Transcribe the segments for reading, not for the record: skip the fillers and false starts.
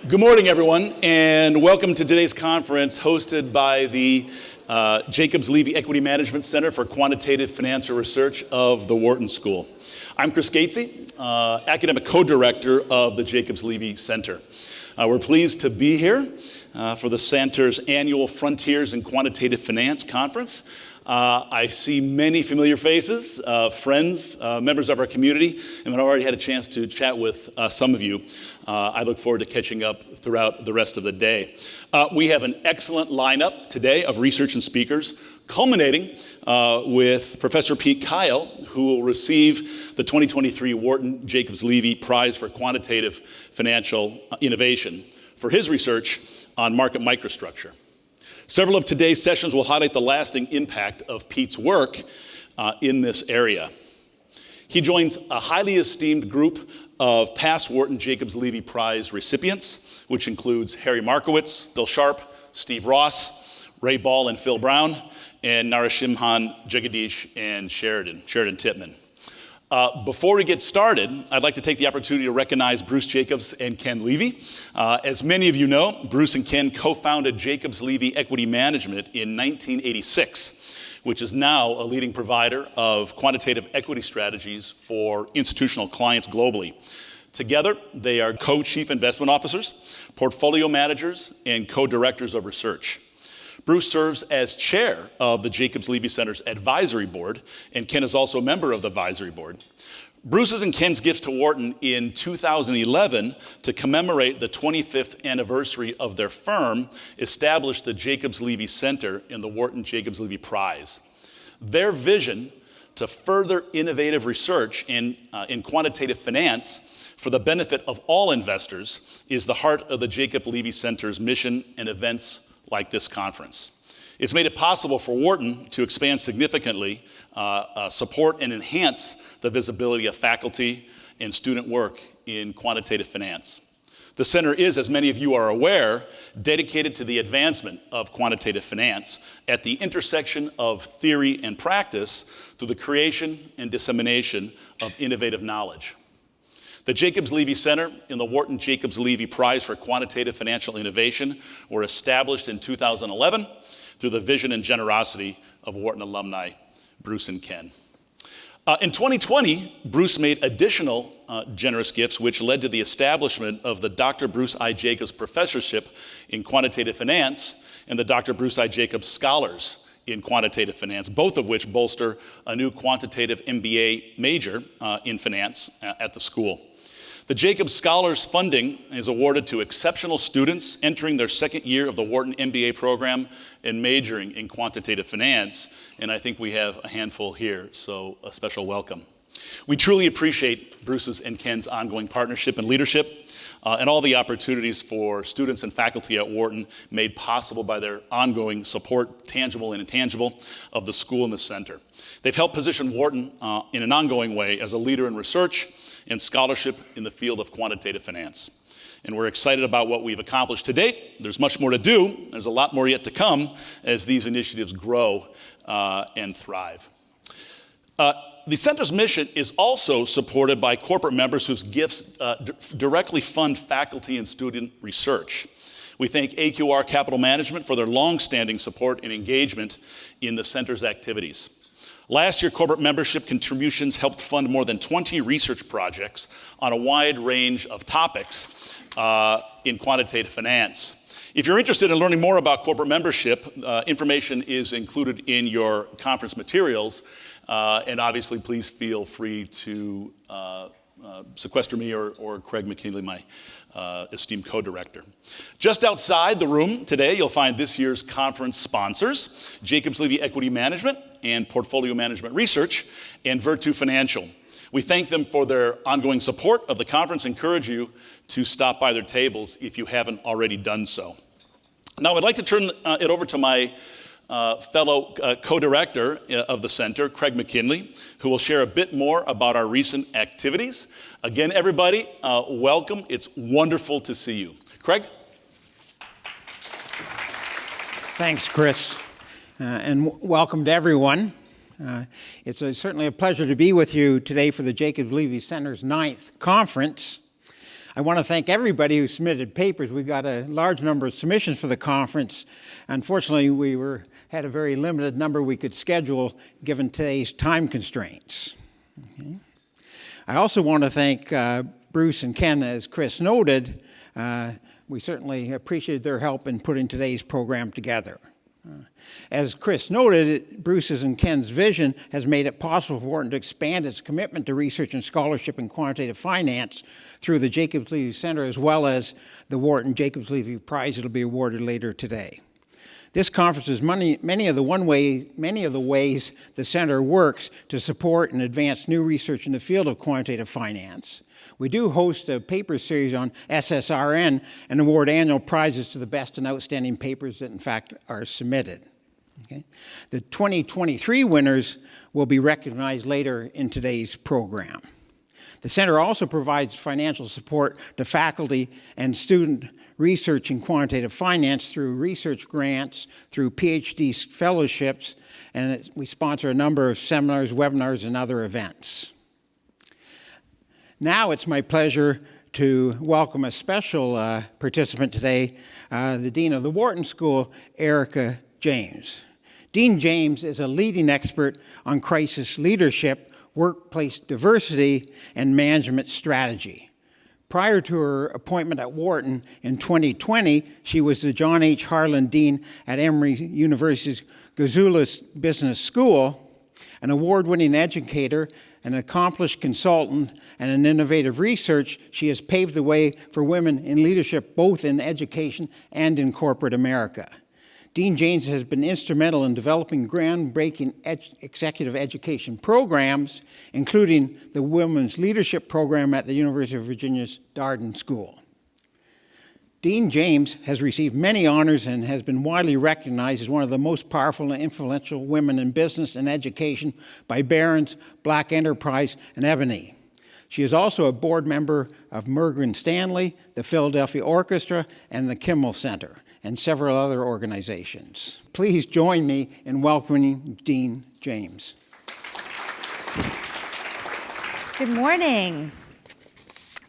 Good morning, everyone, and welcome to today's conference hosted by the Jacobs Levy Equity Management Center for Quantitative Financial Research of the Wharton School. I'm Chris Geczy, academic co-director of the Jacobs Levy Center. We're pleased to be here for the center's annual Frontiers in Quantitative Finance Conference. I see many familiar faces, friends, members of our community, and I've already had a chance to chat with some of you. I look forward to catching up throughout the rest of the day. We have an excellent lineup today of research and speakers, culminating with Professor Pete Kyle, who will receive the 2023 Wharton Jacobs Levy Prize for Quantitative Financial Innovation for his research on market microstructure. Several of today's sessions will highlight the lasting impact of Pete's work in this area. He joins a highly esteemed group of past Wharton Jacobs Levy Prize recipients, which includes Harry Markowitz, Bill Sharp, Steve Ross, Ray Ball and Phil Brown, and Narasimhan Jagadish and Sheridan Titman. Before we get started, I'd like to take the opportunity to recognize Bruce Jacobs and Ken Levy. As many of you know, Bruce and Ken co-founded Jacobs Levy Equity Management in 1986, which is now a leading provider of quantitative equity strategies for institutional clients globally. Together, they are co-chief investment officers, portfolio managers, and co-directors of research. Bruce serves as chair of the Jacobs Levy Center's advisory board, and Ken is also a member of the advisory board. Bruce's and Ken's gifts to Wharton in 2011 to commemorate the 25th anniversary of their firm established the Jacobs Levy Center in the Wharton Jacobs Levy Prize. Their vision to further innovative research in quantitative finance for the benefit of all investors is the heart of the Jacobs Levy Center's mission and events like this conference. It's made it possible for Wharton to expand significantly, support and enhance the visibility of faculty and student work in quantitative finance. The center is, as many of you are aware, dedicated to the advancement of quantitative finance at the intersection of theory and practice through the creation and dissemination of innovative knowledge. The Jacobs Levy Center and the Wharton Jacobs Levy Prize for Quantitative Financial Innovation were established in 2011 through the vision and generosity of Wharton alumni Bruce and Ken. In 2020, Bruce made additional generous gifts, which led to the establishment of the Dr. Bruce I. Jacobs Professorship in Quantitative Finance and the Dr. Bruce I. Jacobs Scholars in Quantitative Finance, both of which bolster a new quantitative MBA major in finance at the school. The Jacobs Scholars funding is awarded to exceptional students entering their second year of the Wharton MBA program and majoring in quantitative finance, and I think we have a handful here, so a special welcome. We truly appreciate Bruce's and Ken's ongoing partnership and leadership, and all the opportunities for students and faculty at Wharton made possible by their ongoing support, tangible and intangible, of the school and the center. They've helped position Wharton in an ongoing way as a leader in research and scholarship in the field of quantitative finance. And we're excited about what we've accomplished to date. There's much more to do. There's a lot more yet to come as these initiatives grow and thrive. The center's mission is also supported by corporate members whose gifts directly fund faculty and student research. We thank AQR Capital Management for their long-standing support and engagement in the center's activities. Last year, corporate membership contributions helped fund more than 20 research projects on a wide range of topics in quantitative finance. If you're interested in learning more about corporate membership, information is included in your conference materials. And obviously, please feel free to sequester me or Craig MacKinlay, my esteemed co-director. Just outside the room today, you'll find this year's conference sponsors, Jacobs Levy Equity Management and Portfolio Management Research, and Virtu Financial. We thank them for their ongoing support of the conference. Encourage you to stop by their tables if you haven't already done so. Now, I'd like to turn it over to my fellow co-director of the center, Craig MacKinlay, who will share a bit more about our recent activities. Again, everybody, welcome. It's wonderful to see you. Craig? Thanks, Chris, and welcome to everyone. It's certainly a pleasure to be with you today for the Jacobs Levy Center's 9th conference. I want to thank everybody who submitted papers. We got a large number of submissions for the conference. Unfortunately, we had a very limited number we could schedule given today's time constraints. Okay. I also want to thank Bruce and Ken, as Chris noted. We certainly appreciated their help in putting today's program together. As Chris noted, Bruce's and Ken's vision has made it possible for Wharton to expand its commitment to research and scholarship in quantitative finance through the Jacobs Levy Center, as well as the Wharton Jacobs Levy Prize that will be awarded later today. This conference is many of the ways the center works to support and advance new research in the field of quantitative finance. We do host a paper series on SSRN and award annual prizes to the best and outstanding papers that, in fact, are submitted. Okay. The 2023 winners will be recognized later in today's program. The center also provides financial support to faculty and student research in quantitative finance through research grants, through PhD fellowships, and we sponsor a number of seminars, webinars, and other events. Now it's my pleasure to welcome a special participant today, the Dean of the Wharton School, Erika James. Dean James is a leading expert on crisis leadership, workplace diversity, and management strategy. Prior to her appointment at Wharton in 2020, she was the John H. Harlan Dean at Emory University's Gazoulis Business School, an award-winning educator, an accomplished consultant, and an innovative research. She has paved the way for women in leadership both in education and in corporate America. Dean James has been instrumental in developing groundbreaking executive education programs, including the Women's Leadership Program at the University of Virginia's Darden School. Dean James has received many honors and has been widely recognized as one of the most powerful and influential women in business and education by Barron's, Black Enterprise, and Ebony. She is also a board member of Morgan Stanley, the Philadelphia Orchestra, and the Kimmel Center, and several other organizations. Please join me in welcoming Dean James. Good morning.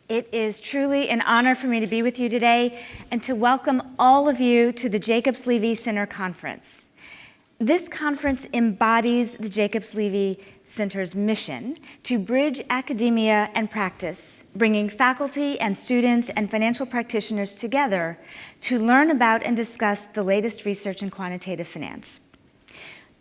It is truly an honor for me to be with you today and to welcome all of you to the Jacobs Levy Center Conference. This conference embodies the Jacobs Levy Center's mission to bridge academia and practice, bringing faculty and students and financial practitioners together to learn about and discuss the latest research in quantitative finance.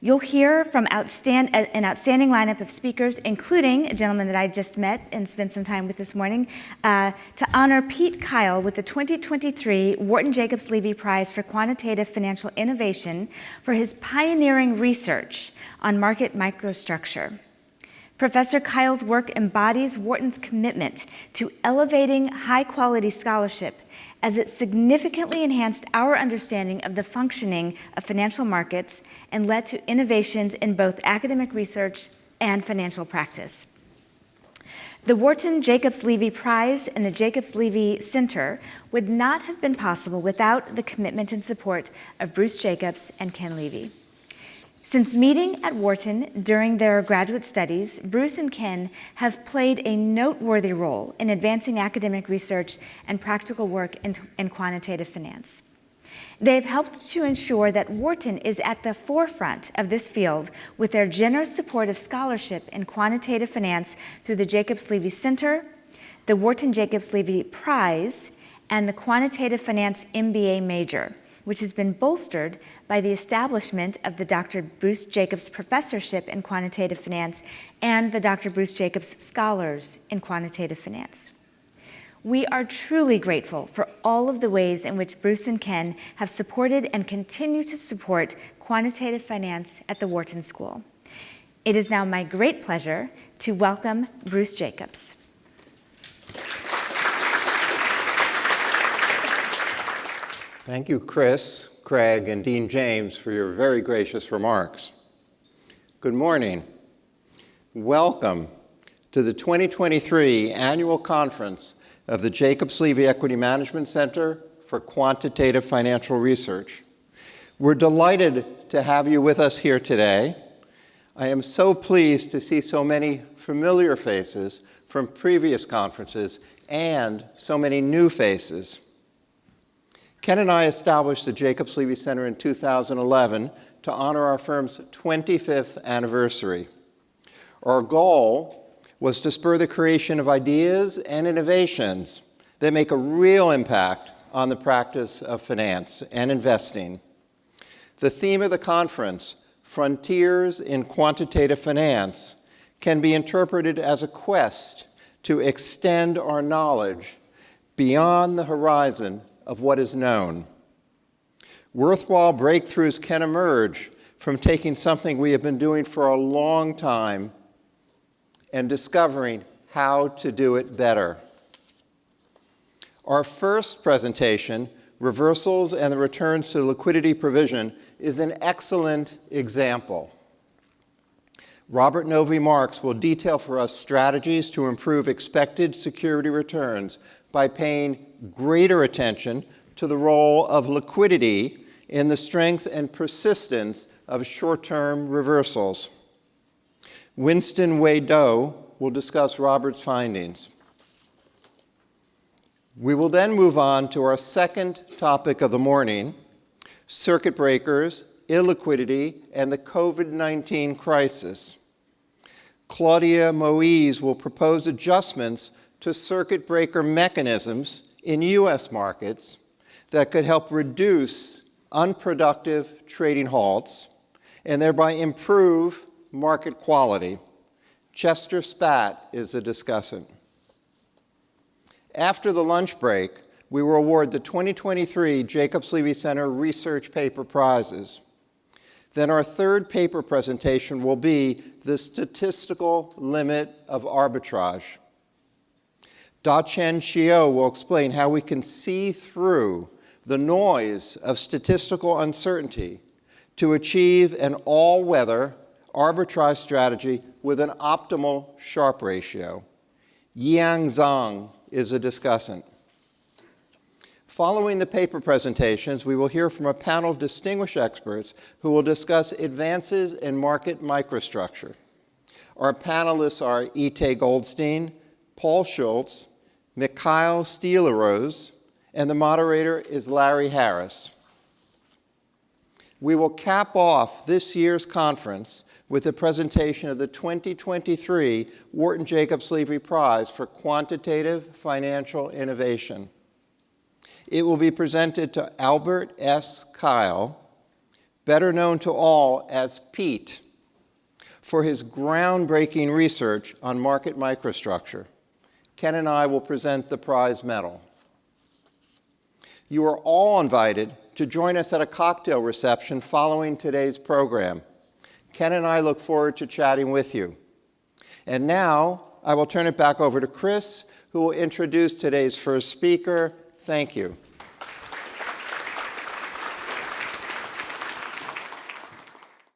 You'll hear from an outstanding lineup of speakers, including a gentleman that I just met and spent some time with this morning, to honor Pete Kyle with the 2023 Wharton Jacobs Levy Prize for Quantitative Financial Innovation for his pioneering research on market microstructure. Professor Kyle's work embodies Wharton's commitment to elevating high-quality scholarship as it significantly enhanced our understanding of the functioning of financial markets and led to innovations in both academic research and financial practice. The Wharton Jacobs Levy Prize and the Jacobs Levy Center would not have been possible without the commitment and support of Bruce Jacobs and Ken Levy. Since meeting at Wharton during their graduate studies, Bruce and Ken have played a noteworthy role in advancing academic research and practical work in quantitative finance. They've helped to ensure that Wharton is at the forefront of this field with their generous support of scholarship in quantitative finance through the Jacobs Levy Center, the Wharton Jacobs Levy Prize, and the Quantitative Finance MBA major, which has been bolstered by the establishment of the Dr. Bruce Jacobs Professorship in Quantitative Finance and the Dr. Bruce Jacobs Scholars in Quantitative Finance. We are truly grateful for all of the ways in which Bruce and Ken have supported and continue to support quantitative finance at the Wharton School. It is now my great pleasure to welcome Bruce Jacobs. Thank you, Chris, Craig, and Dean James for your very gracious remarks. Good morning. Welcome to the 2023 Annual Conference of the Jacobs Levy Equity Management Center for Quantitative Financial Research. We're delighted to have you with us here today. I am so pleased to see so many familiar faces from previous conferences and so many new faces. Ken and I established the Jacobs Levy Center in 2011 to honor our firm's 25th anniversary. Our goal was to spur the creation of ideas and innovations that make a real impact on the practice of finance and investing. The theme of the conference, Frontiers in Quantitative Finance, can be interpreted as a quest to extend our knowledge beyond the horizon of what is known. Worthwhile breakthroughs can emerge from taking something we have been doing for a long time and discovering how to do it better. Our first presentation, Reversals and the Returns to Liquidity Provision, is an excellent example. Robert Novi Marks will detail for us strategies to improve expected security returns by paying greater attention to the role of liquidity in the strength and persistence of short-term reversals. Winston Wei-Do will discuss Robert's findings. We will then move on to our second topic of the morning, circuit breakers, illiquidity, and the COVID-19 crisis. Claudia Moise will propose adjustments to circuit breaker mechanisms in U.S. markets that could help reduce unproductive trading halts and thereby improve market quality. Chester Spatt is the discussant. After the lunch break, we will award the 2023 Jacobs Levy Center Research Paper Prizes. Then our third paper presentation will be the statistical limit of arbitrage. Da-Chen Xiao will explain how we can see through the noise of statistical uncertainty to achieve an all-weather arbitrage strategy with an optimal Sharpe ratio. Yang Zhang is a discussant. Following the paper presentations, we will hear from a panel of distinguished experts who will discuss advances in market microstructure. Our panelists are Ite Goldstein, Paul Schultz, Mikhail Steelerose, and the moderator is Larry Harris. We will cap off this year's conference with the presentation of the 2023 Wharton Jacobs Levy Prize for Quantitative Financial Innovation. It will be presented to Albert S. Kyle, better known to all as Pete, for his groundbreaking research on market microstructure. Ken and I will present the prize medal. You are all invited to join us at a cocktail reception following today's program. Ken and I look forward to chatting with you. And now, I will turn it back over to Chris, who will introduce today's first speaker. Thank you.